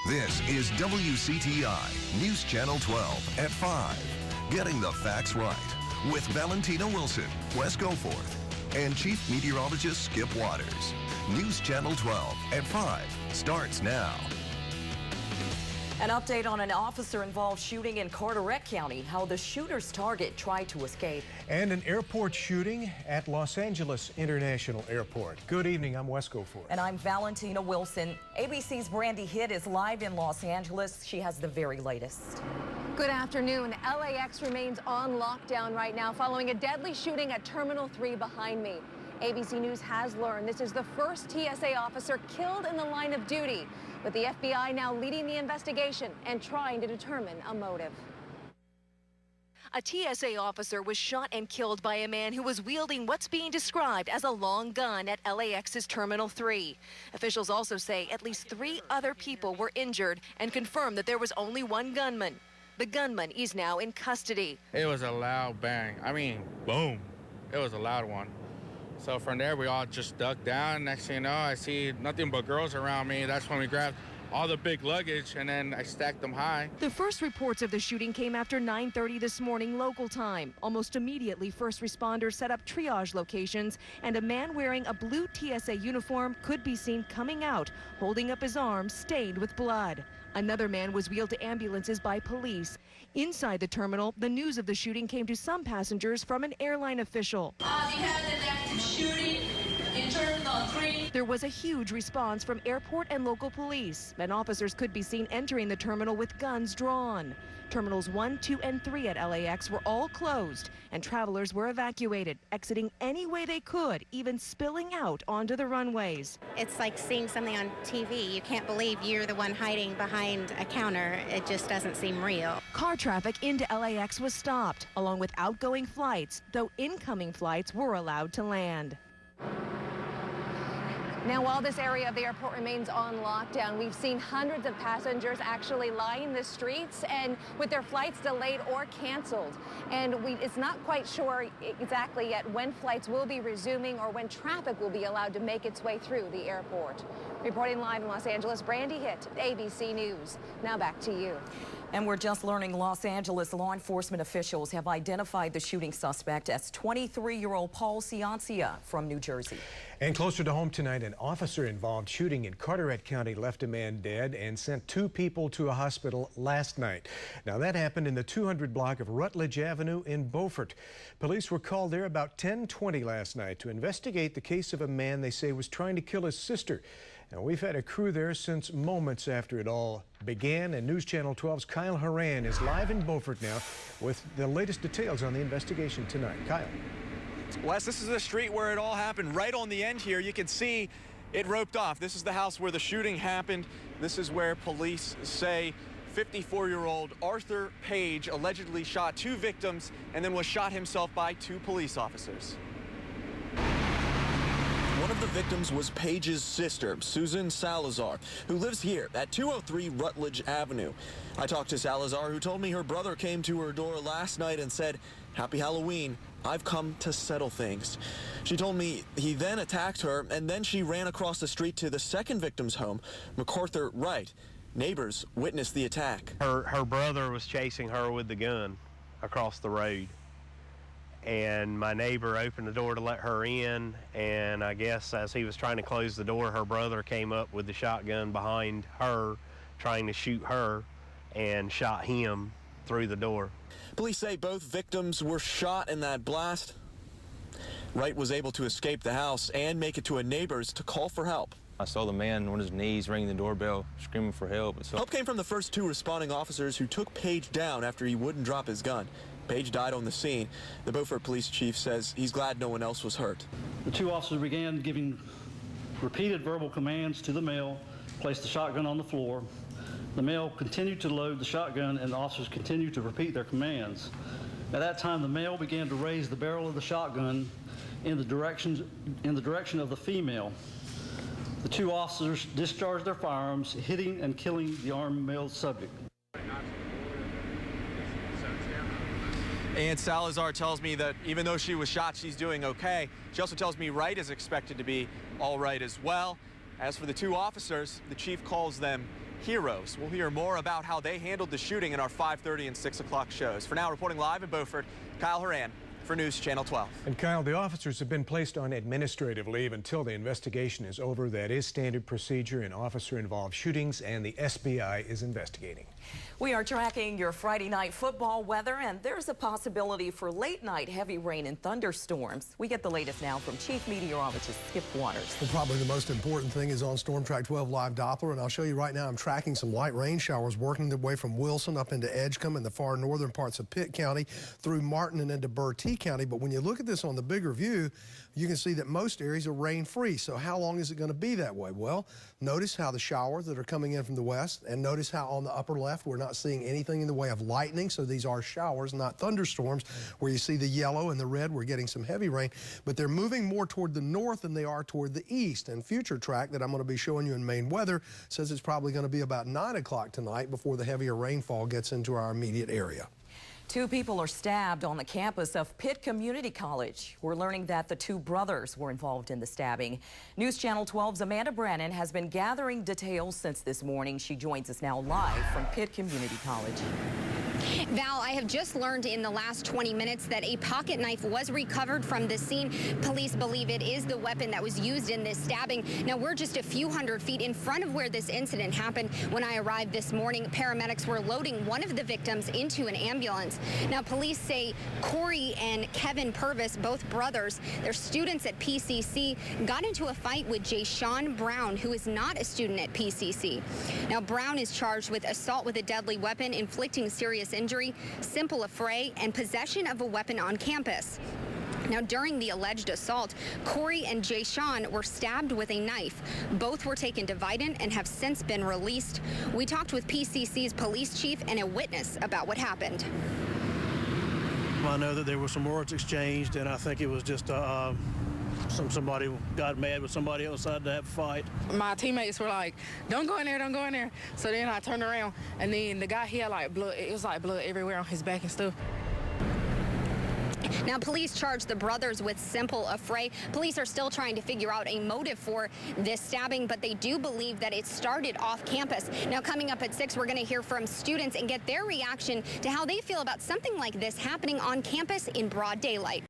This is WCTI News Channel 12 at 5. Getting the facts right with Valentina Wilson, Wes Goforth, and Chief Meteorologist Skip Waters. News Channel 12 at 5 starts now. An update on an officer-involved shooting in Carteret County, how the shooter's target tried to escape. And an airport shooting at Los Angeles International Airport. Good evening, I'm Wes Goforth. And I'm Valentina Wilson. ABC's Brandy Hitt is live in Los Angeles. She has the very latest. Good afternoon. LAX remains on lockdown right now following a deadly shooting at Terminal 3 behind me. ABC News has learned this is the first TSA officer killed in the line of duty, with the FBI now leading the investigation and trying to determine a motive. A TSA officer was shot and killed by a man who was wielding what's being described as a long gun at LAX's Terminal 3. Officials also say at least 3 other people were injured and confirmed that there was only one gunman. The gunman is now in custody. It was a loud bang. I mean, boom. It was a loud one. So from there, we all just ducked down. Next thing you know, I see nothing but girls around me. That's when we grabbed all the big luggage, and then I stacked them high. The first reports of the shooting came after 9:30 this morning local time. Almost immediately, first responders set up triage locations, and a man wearing a blue TSA uniform could be seen coming out, holding up his arm stained with blood. Another man was wheeled to ambulances by police. Inside the terminal, the news of the shooting came to some passengers from an airline official. We had an active shooting in Terminal 3. There was a huge response from airport and local police, and officers could be seen entering the terminal with guns drawn. Terminals 1, 2, and 3 at LAX were all closed, and travelers were evacuated, exiting any way they could, even spilling out onto the runways. It's like seeing something on TV. You can't believe you're the one hiding behind a counter. It just doesn't seem real. Car traffic into LAX was stopped, along with outgoing flights, though incoming flights were allowed to land. Now, while this area of the airport remains on lockdown, we've seen hundreds of passengers actually line the streets and with their flights delayed or canceled. And it's not quite sure exactly yet when flights will be resuming or when traffic will be allowed to make its way through the airport. Reporting live in Los Angeles, Brandy Hitt, ABC News. Now back to you. And we're just learning Los Angeles law enforcement officials have identified the shooting suspect as 23-year-old Paul Ciancia from New Jersey. And closer to home tonight, an officer-involved shooting in Carteret County left a man dead and sent 2 people to a hospital last night. Now, that happened in the 200 block of Rutledge Avenue in Beaufort. Police were called there about 10:20 last night to investigate the case of a man they say was trying to kill his sister. Now, we've had a crew there since moments after it all began, and News Channel 12's Kyle Horan is live in Beaufort now with the latest details on the investigation tonight. Kyle. Wes, this is the street where it all happened. Right on the end here, you can see it roped off. This is the house where the shooting happened. This is where police say 54-year-old Arthur Page allegedly shot 2 victims and then was shot himself by 2 police officers. One of the victims was Page's sister, Susan Salazar, who lives here at 203 Rutledge Avenue. I talked to Salazar, who told me her brother came to her door last night and said, "Happy Halloween. I've come to settle things." She told me he then attacked her, and then she ran across the street to the second victim's home, MacArthur Wright. Neighbors witnessed the attack. Her brother was chasing her with the gun across the road, and my neighbor opened the door to let her in, and I guess as he was trying to close the door, her brother came up with the shotgun behind her, trying to shoot her, and shot him through the door. Police say both victims were shot in that blast. Wright was able to escape the house and make it to a neighbor's to call for help. I saw the man on his knees ringing the doorbell, screaming for help. Help came from the first 2 responding officers who took Page down after he wouldn't drop his gun. Page died on the scene. The Beaufort police chief says he's glad no one else was hurt. The 2 officers began giving repeated verbal commands to the male, placed the shotgun on the floor. The male continued to load the shotgun, and the officers continued to repeat their commands. At that time, the male began to raise the barrel of the shotgun in the direction of the female. The 2 officers discharged their firearms, hitting and killing the armed male subject. And Salazar tells me that even though she was shot, she's doing okay. She also tells me Wright is expected to be all right as well. As for the two officers, the chief calls them heroes. We'll hear more about how they handled the shooting in our 5:30 and 6 o'clock shows. For now, reporting live in Beaufort, Kyle Horan for News Channel 12. And Kyle, the officers have been placed on administrative leave until the investigation is over. That is standard procedure in officer-involved shootings, and the SBI is investigating. We are tracking your Friday night football weather, and there's a possibility for late-night heavy rain and thunderstorms. We get the latest now from Chief Meteorologist Skip Waters. Well, probably the most important thing is on Storm Track 12 Live Doppler, and I'll show you right now I'm tracking some light rain showers working their way from Wilson up into Edgecombe and the far northern parts of Pitt County through Martin and into Bertie County. But when you look at this on the bigger view, you can see that most areas are rain-free. So how long is it going to be that way? Well, notice how the showers that are coming in from the west, and notice how on the upper left we're not seeing anything in the way of lightning. So these are showers, not thunderstorms. Where you see the yellow and the red, we're getting some heavy rain, but they're moving more toward the north than they are toward the east. And future track that I'm going to be showing you in Maine weather says it's probably going to be about 9 o'clock tonight before the heavier rainfall gets into our immediate area. 2 people are stabbed on the campus of Pitt Community College. We're learning that the 2 brothers were involved in the stabbing. News Channel 12's Amanda Brannon has been gathering details since this morning. She joins us now live from Pitt Community College. Val, I have just learned in the last 20 minutes that a pocket knife was recovered from the scene. Police believe it is the weapon that was used in this stabbing. Now, we're just a few hundred feet in front of where this incident happened. When I arrived this morning, paramedics were loading one of the victims into an ambulance. Now, police say Corey and Kevin Purvis, both brothers, they're students at PCC, got into a fight with Jayshawn Brown, who is not a student at PCC. Now, Brown is charged with assault with a deadly weapon, inflicting serious injury, simple affray, and possession of a weapon on campus. Now, during the alleged assault, Corey and Jayshawn were stabbed with a knife. Both were taken to Bynum and have since been released. We talked with PCC's police chief and a witness about what happened. I know that there were some words exchanged, and I think it was just somebody got mad with somebody else, decided to have a fight. My teammates were like, don't go in there, don't go in there. So then I turned around, and then the guy, he had like blood, it was like blood everywhere on his back and stuff. Now, police charged the brothers with simple affray. Police are still trying to figure out a motive for this stabbing, but they do believe that it started off campus. Now, coming up at 6, we're going to hear from students and get their reaction to how they feel about something like this happening on campus in broad daylight.